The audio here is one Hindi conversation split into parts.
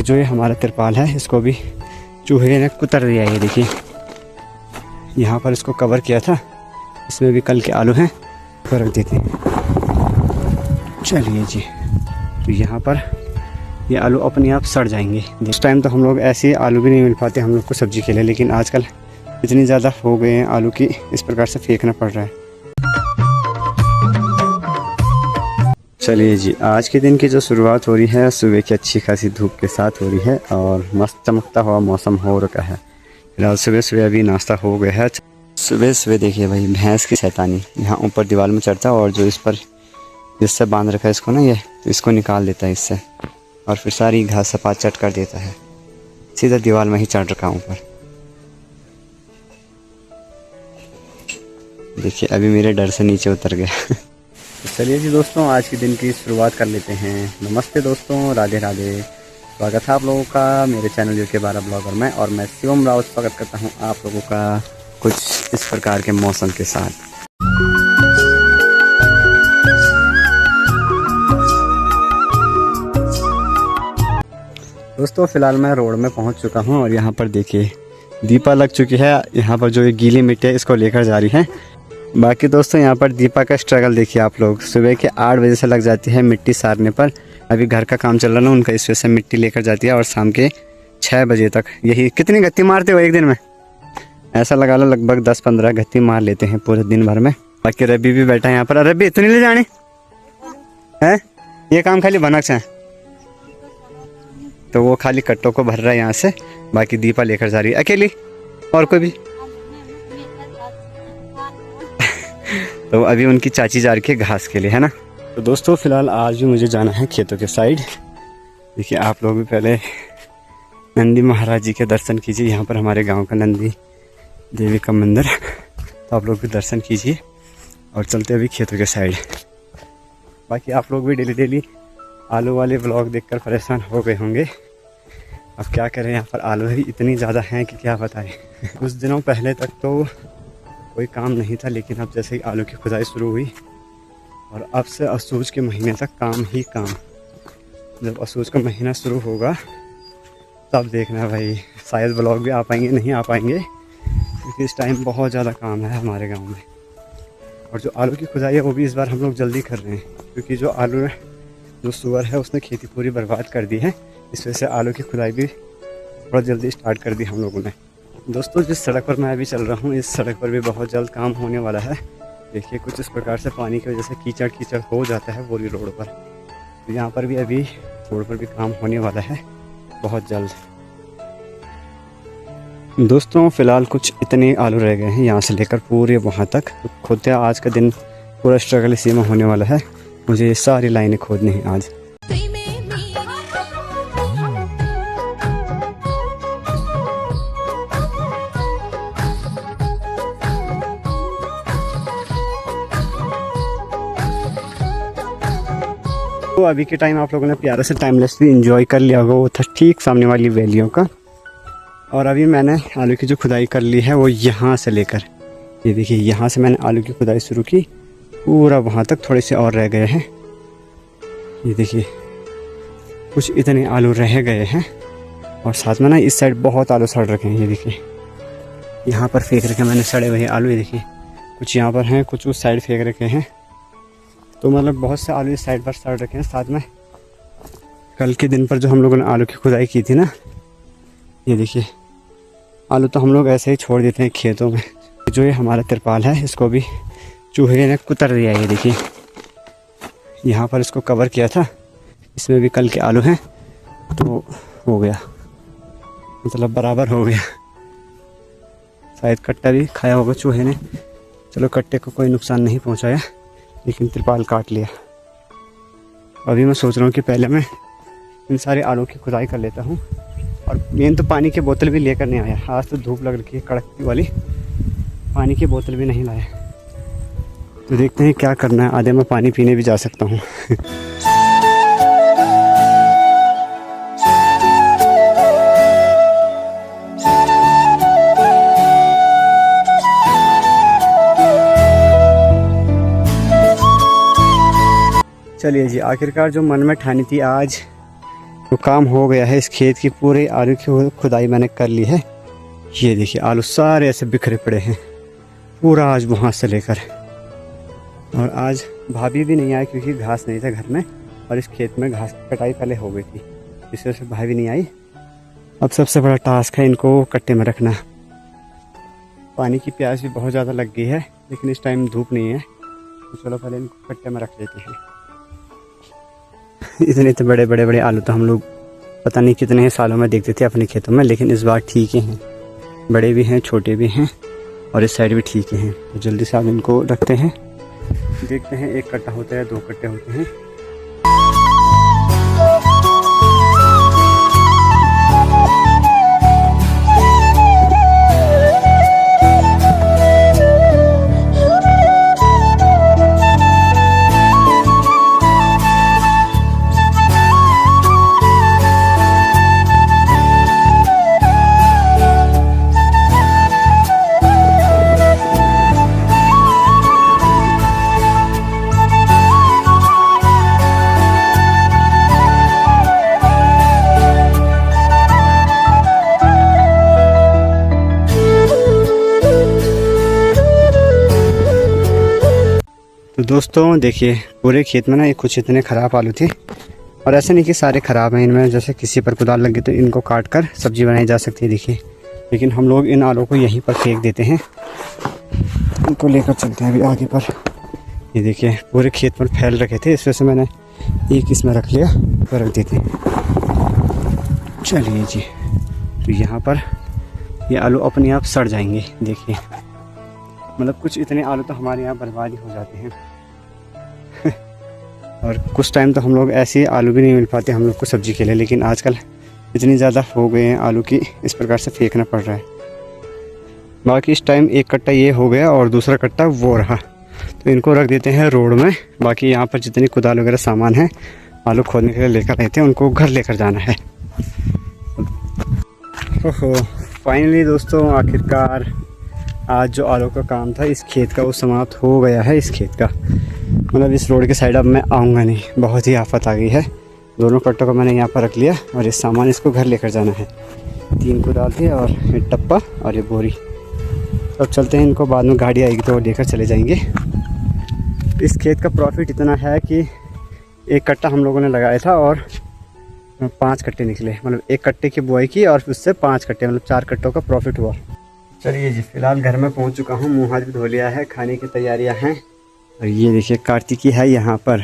जो ये हमारा तिरपाल है इसको भी चूहे ने कुतर दिया है। ये देखिए यहाँ पर इसको कवर किया था, इसमें भी कल के आलू हैं तो रख देते हैं। चलिए जी, तो यहाँ पर ये आलू अपने आप सड़ जाएंगे। इस टाइम तो हम लोग ऐसे आलू भी नहीं मिल पाते हम लोग को सब्ज़ी के लिए, लेकिन आजकल इतनी ज़्यादा हो गए हैं आलू की, इस प्रकार से फेंकना पड़ रहा है। चलिए जी, आज के दिन की जो शुरुआत हो रही है सुबह की अच्छी खासी धूप के साथ हो रही है और मस्त चमकता हुआ मौसम हो रखा है। फिलहाल सुबह सुबह अभी नाश्ता हो गया है। सुबह सुबह देखिए भाई भैंस की शैतानी, यहाँ ऊपर दीवार में चढ़ता है और जो इस पर जिससे बांध रखा है इसको ना, ये तो इसको निकाल देता है इससे और फिर सारी घास सपाट चट कर देता है। सीधा दीवार में ही चढ़ रखा हूँ ऊपर। देखिए अभी मेरे डर से नीचे उतर गया। तो चलिए जी दोस्तों, आज के दिन की शुरुआत कर लेते हैं। नमस्ते दोस्तों, राधे राधे। स्वागत है आप लोगों का मेरे चैनल यूके 12 ब्लॉगर में, और मैं शिवम राव स्वागत करता हूं आप लोगों का कुछ इस प्रकार के मौसम के साथ। दोस्तों फिलहाल मैं रोड में पहुंच चुका हूं और यहां पर देखिए दीपा लग चुकी है। यहां पर जो ये गीली मिट्टी है इसको लेकर जा रही है। बाकी दोस्तों यहाँ पर दीपा का स्ट्रगल देखिए आप लोग, सुबह के 8 बजे से लग जाती है मिट्टी सारने पर। अभी घर का काम चल रहा है ना उनका, इस वजह से मिट्टी लेकर जाती है और शाम के 6 बजे तक। यही कितनी गत्ती मारते हो एक दिन में? ऐसा लगा लो लगभग 10-15 गत्ती मार लेते हैं पूरे दिन भर में। बाकी रवि भी बैठा है यहाँ पर। रवि तू नहीं ले जाने है, ये काम खाली भनक है तो वो खाली कट्टों को भर रहा है यहाँ से। बाकी दीपा लेकर जा रही है अकेली, और कोई भी? तो अभी उनकी चाची जा रही है घास के लिए, है ना। तो दोस्तों फिलहाल आज भी मुझे जाना है खेतों के साइड। देखिए आप लोग भी पहले नंदी महाराज जी के दर्शन कीजिए। यहाँ पर हमारे गांव का नंदी देवी का मंदिर, तो आप लोग भी दर्शन कीजिए और चलते अभी खेतों के साइड। बाकी आप लोग भी डेली आलू वाले व्लॉग देखकर परेशान हो गए होंगे। अब क्या करें, यहाँ पर आलू ही इतनी ज़्यादा हैं कि क्या बताएं। कुछ दिनों पहले तक तो कोई काम नहीं था, लेकिन अब जैसे ही आलू की खुदाई शुरू हुई और अब से असूज के महीने तक काम ही काम। जब असूज का महीना शुरू होगा तब देखना भाई, शायद ब्लॉग भी आ पाएंगे नहीं आ पाएंगे, क्योंकि इस टाइम बहुत ज़्यादा काम है हमारे गांव में। और जो आलू की खुदाई है वो भी इस बार हम लोग जल्दी कर रहे हैं, क्योंकि जो आलू जो सुअर है उसने खेती पूरी बर्बाद कर दी है। इस वजह से आलू की खुदाई भी थोड़ा जल्दी स्टार्ट कर दी हम लोगों ने। दोस्तों जिस सड़क पर मैं अभी चल रहा हूँ इस सड़क पर भी बहुत जल्द काम होने वाला है। देखिए कुछ इस प्रकार से पानी की वजह से कीचड़ हो जाता है बोरी रोड पर। तो यहाँ पर भी अभी रोड पर भी काम होने वाला है बहुत जल्द। दोस्तों फ़िलहाल कुछ इतने आलू रह गए हैं यहाँ से लेकर पूरे वहाँ तक। तो खोदते आज का दिन पूरा स्ट्रगल इसी में होने वाला है। मुझे सारी लाइनें खोदनी हैं आज। तो अभी के टाइम आप लोगों ने प्यारा से टाइमलेस भी इंजॉय कर लिया होगा, वो था ठीक सामने वाली वैलियों का। और अभी मैंने आलू की जो खुदाई कर ली है वो यहाँ से लेकर, ये देखिए यहाँ से मैंने आलू की खुदाई शुरू की, पूरा वहाँ तक थोड़े से और रह गए हैं। ये देखिए कुछ इतने आलू रह गए हैं और साथ में ना इस साइड बहुत आलू सड़ रखे हैं। ये देखिए यहाँ पर फेंक रखे मैंने सड़े हुए आलू। ये देखिए कुछ यहाँ पर हैं, कुछ उस साइड फेंक रखे हैं। तो मतलब बहुत से आलू इस साइड पर सड़ रखे हैं। साथ में कल के दिन पर जो हम लोगों ने आलू की खुदाई की थी ना, ये देखिए आलू तो हम लोग ऐसे ही छोड़ देते हैं खेतों में। जो ये हमारा तिरपाल है इसको भी चूहे ने कुतर दिया है। ये देखिए यहाँ पर इसको कवर किया था, इसमें भी कल के आलू हैं तो हो गया, मतलब बराबर हो गया। शायद कट्टा भी खाया होगा चूहे ने। चलो कट्टे को कोई नुकसान नहीं पहुँचाया, लेकिन तिरपाल काट लिया। अभी मैं सोच रहा हूँ कि पहले मैं इन सारे आलू की खुदाई कर लेता हूँ। और मेन तो पानी की बोतल भी लेकर नहीं आया। आज तो धूप लग रही है कड़कती वाली, पानी की बोतल भी नहीं लाया। तो देखते हैं क्या करना है, आधे मैं पानी पीने भी जा सकता हूँ। चलिए जी, आखिरकार जो मन में ठानी थी आज तो काम हो गया है। इस खेत की पूरी आलू की खुदाई मैंने कर ली है। ये देखिए आलू सारे ऐसे बिखरे पड़े हैं पूरा, आज वहाँ से लेकर। और आज भाभी भी नहीं आई क्योंकि घास नहीं था घर में, और इस खेत में घास की कटाई पहले हो गई थी, इस वजह से भाभी नहीं आई। अब सबसे बड़ा टास्क है इनको कट्टे में रखना। पानी की प्यास भी बहुत ज़्यादा लग गई है, लेकिन इस टाइम धूप नहीं है, तो चलो पहले इनको कट्टे में रख लेते हैं। इतने तो बड़े बड़े बड़े आलू तो हम लोग पता नहीं कितने सालों में देखते थे अपने खेतों में, लेकिन इस बार ठीक ही हैं, बड़े भी हैं छोटे भी हैं, और इस साइड भी ठीक ही हैं। तो जल्दी से आप इनको रखते हैं, देखते हैं एक कट्टा होता है 2 कट्टे होते हैं। तो दोस्तों देखिए पूरे खेत में ना ये कुछ इतने ख़राब आलू थे, और ऐसे नहीं कि सारे ख़राब हैं, इनमें जैसे किसी पर कुदाल लग गई तो इनको काट कर सब्ज़ी बनाई जा सकती है देखिए। लेकिन हम लोग इन आलू को यहीं पर फेंक देते हैं, इनको लेकर चलते हैं अभी आगे पर। ये देखिए पूरे खेत पर फैल रखे थे, इस वजह से मैंने एक इसमें रख लिया, तो रख देते हैं। चलिए जी, तो यहाँ पर ये आलू अपने आप सड़ जाएंगे देखिए, मतलब कुछ इतने आलू तो हमारे यहाँ बर्बाद ही हो जाते हैं। और कुछ टाइम तो हम लोग ऐसे आलू भी नहीं मिल पाते हम लोग को सब्ज़ी के लिए, लेकिन आजकल इतनी ज़्यादा हो गए हैं आलू की, इस प्रकार से फेंकना पड़ रहा है। बाकी इस टाइम एक कट्टा ये हो गया और दूसरा कट्टा वो रहा, तो इनको रख देते हैं रोड में। बाकी यहाँ पर जितनी कुदाल वगैरह सामान है आलू खोदने के लिए लेकर आए थे, उनको घर लेकर जाना है। ओहो फाइनली दोस्तों, आखिरकार आज जो आलू का काम था इस खेत का वो समाप्त हो गया है। इस खेत का मतलब इस रोड के साइड अब मैं आऊँगा नहीं, बहुत ही आफत आ गई है। दोनों कट्टों को मैंने यहाँ पर रख लिया, और ये सामान इसको घर लेकर जाना है। 3 कुदाल थे और ये टप्पा और ये बोरी। अब चलते हैं, इनको बाद में गाड़ी आएगी तो लेकर चले जाएंगे। इस खेत का प्रॉफिट इतना है कि 1 कट्टा हम लोगों ने लगाया था और 5 कट्टे निकले, मतलब 1 कट्टे की बुआई की और उससे 5 कट्टे, मतलब 4 कट्टों का प्रॉफिट हुआ। चलिए जी, फिलहाल घर में पहुंच चुका हूं, मुंह हाथ भी धो लिया है, खाने की तैयारियां हैं। और ये देखिए कार्तिकी है यहाँ पर,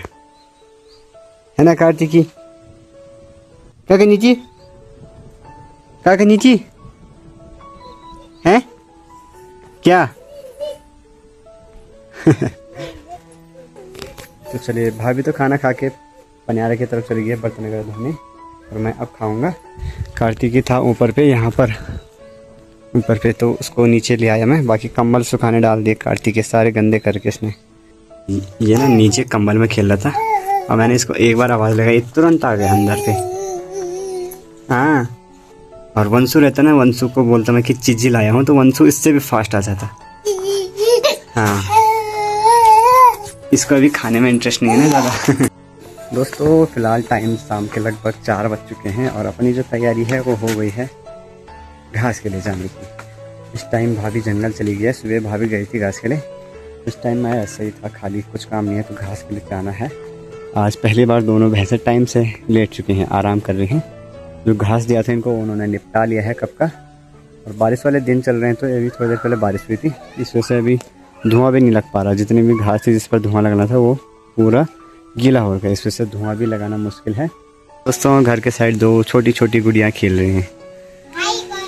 है ना कार्तिकी? क्या नीची, क्या नीची है क्या? तो चलिए, भाभी तो खाना खा के पनियारे की तरफ चली गई है बर्तन वगैरह धोने, और मैं अब खाऊंगा। कार्तिकी था ऊपर पे, यहाँ पर ऊपर पे, तो उसको नीचे ले आया मैं। बाकी कंबल सुखाने डाल दिए कार्तिक के, सारे गंदे करके इसने। ये ना नीचे कंबल में खेल रहा था, और मैंने इसको एक बार आवाज़ लगाई, तुरंत आ गया अंदर पे। हाँ, और वंशु रहता ना, वंशु को बोलता मैं कि चीज़ी लाया हूँ, तो वंशु इससे भी फास्ट आ जाता। हाँ, इसको अभी खाने में इंटरेस्ट नहीं है ना ज़्यादा। दोस्तों फिलहाल टाइम शाम के लगभग 4 बज चुके हैं, और अपनी जो तैयारी है वो हो गई है घास के लिए जाने की। इस टाइम भाभी जंगल चली गई है, सुबह भाभी गई थी घास के लिए, इस टाइम मैं ऐसे ही था, खाली कुछ काम नहीं है तो घास के लिए जाना है। आज पहली बार दोनों भैंसें टाइम से लेट चुकी हैं, आराम कर रही हैं। जो घास दिया था इनको उन्होंने निपटा लिया है कब का। और बारिश वाले दिन चल रहे हैं, तो अभी थोड़ी देर पहले बारिश हुई थी, इस वजह से अभी धुआं भी नहीं लग पा रहा। जितनी भी घास थी जिस पर धुआं लगना था वो पूरा गीला हो गया, इस वजह से धुआं भी लगाना मुश्किल है। दोस्तों घर के साइड 2 छोटी छोटी गुड़ियाँ खेल रही हैं,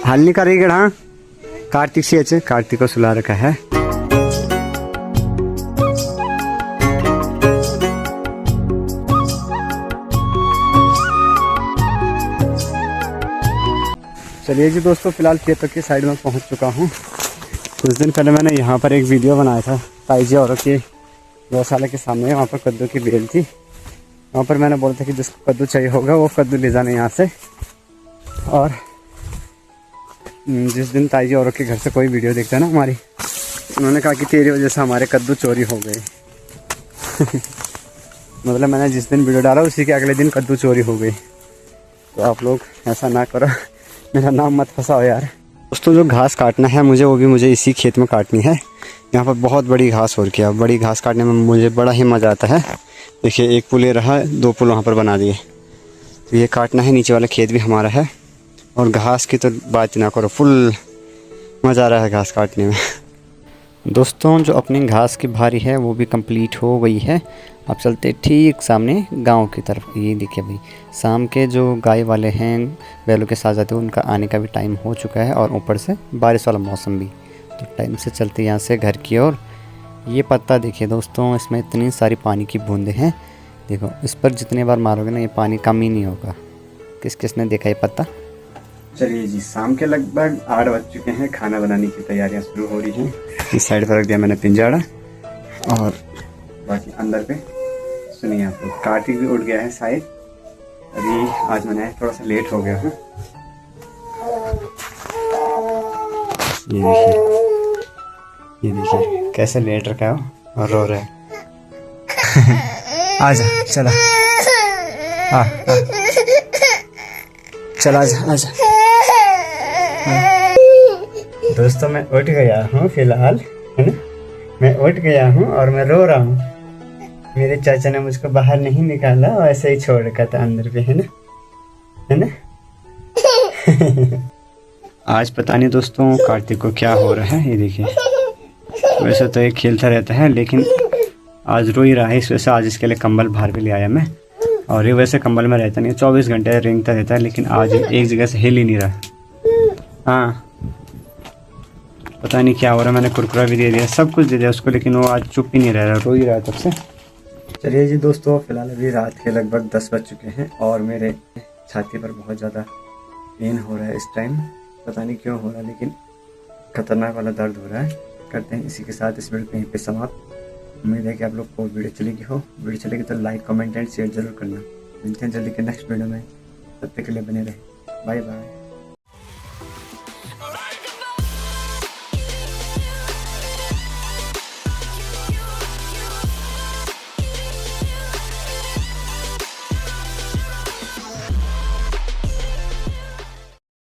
हाल नहीं कर रही है। हाँ, कार्तिक से अच्छे, कार्तिक को सुला रखा है। चलिए जी दोस्तों, फिलहाल खेतों की साइड में पहुंच चुका हूं। कुछ दिन पहले मैंने यहाँ पर एक वीडियो बनाया था, ताई जी औरों की गौशाला के सामने, वहाँ पर कद्दू की बेल थी। वहाँ पर मैंने बोला था कि जिसको कद्दू चाहिए होगा वो कद्दू ले जाना यहाँ से। और जिस दिन ताई जी औरों के घर से कोई वीडियो देखता है ना हमारी, उन्होंने कहा कि तेरी वजह से हमारे कद्दू चोरी हो गए। मतलब मैंने जिस दिन वीडियो डाला उसी के अगले दिन कद्दू चोरी हो गई। तो आप लोग ऐसा ना करो, मेरा नाम मत फंसाओ यार। दोस्तों जो घास काटना है मुझे, वो भी मुझे इसी खेत में काटनी है। यहाँ पर बहुत बड़ी घास हो रखी है, बड़ी घास काटने में मुझे बड़ा ही मज़ा आता है। देखिए एक पुल ये रहा, 2 पुल वहाँ पर बना दिए, तो ये काटना है। नीचे वाला खेत भी हमारा है। और घास की तो बात ही ना करो, फुल मज़ा आ रहा है घास काटने में। दोस्तों जो अपनी घास की भारी है वो भी कंप्लीट हो गई है। अब चलते ठीक सामने गांव की तरफ। ये देखिए भाई, शाम के जो गाय वाले हैं, बैलों के साथ जाते हैं, उनका आने का भी टाइम हो चुका है और ऊपर से बारिश वाला मौसम भी। तो टाइम से चलते यहाँ से घर की ओर। ये पत्ता देखिए दोस्तों, इसमें इतनी सारी पानी की बूंदें हैं। देखो इस पर जितने बार मारोगे ना, ये पानी कम ही नहीं होगा। किस किसने देखा ये पत्ता। चलिए जी, शाम के लगभग 8 बज चुके हैं। खाना बनाने की तैयारियां शुरू हो रही हैं। इस साइड पर रख दिया मैंने पिंजाड़ा, और बाकी अंदर पे सुनिए आप लोग, कार्तिक भी उठ गया है शायद। अभी आज मैंने थोड़ा सा लेट हो गया हूँ। ये देखिए कैसे लेट रखा है और रो रहा है। आजा चला, आ चल आजा आजा। दोस्तों मैं उठ गया हूँ फिलहाल, है ना। मैं उठ गया हूँ और मैं रो रहा हूँ। मेरे चाचा ने मुझको बाहर नहीं निकाला, ऐसे ही छोड़ रखा था अंदर पे, है ना, है ना। आज पता नहीं दोस्तों कार्तिक को क्या हो रहा है। ये देखिए, वैसे तो ये खेलता रहता है, लेकिन आज रो ही रहा है। इस वजह से आज इसके लिए कंबल बाहर भी ले आया मैं। और ये वैसे कंबल में रहता नहीं, 24 घंटे रेंगता रहता है, लेकिन आज एक जगह से हिल ही नहीं रहा। हाँ पता नहीं क्या हो रहा है। मैंने कुरकुरा भी दे दिया, सब कुछ दे दिया उसको, लेकिन वो आज चुप ही नहीं रह रहा, रो ही रहा है तब से। चलिए जी दोस्तों, फिलहाल अभी रात के लगभग 10 बज चुके हैं और मेरे छाती पर बहुत ज़्यादा पेन हो रहा है इस टाइम। पता नहीं क्यों हो रहा है, लेकिन खतरनाक वाला दर्द हो रहा है। करते हैं इसी के साथ इस वीडियो को यहीं पे समाप्त। उम्मीद है कि आप लोग को वीडियो चलेगी हो। वीडियो चलेगी तो लाइक, कमेंट एंड शेयर जरूर करना। मिलते हैं जल्दी के नेक्स्ट वीडियो में, तब तक के लिए बने रहे। Bye bye.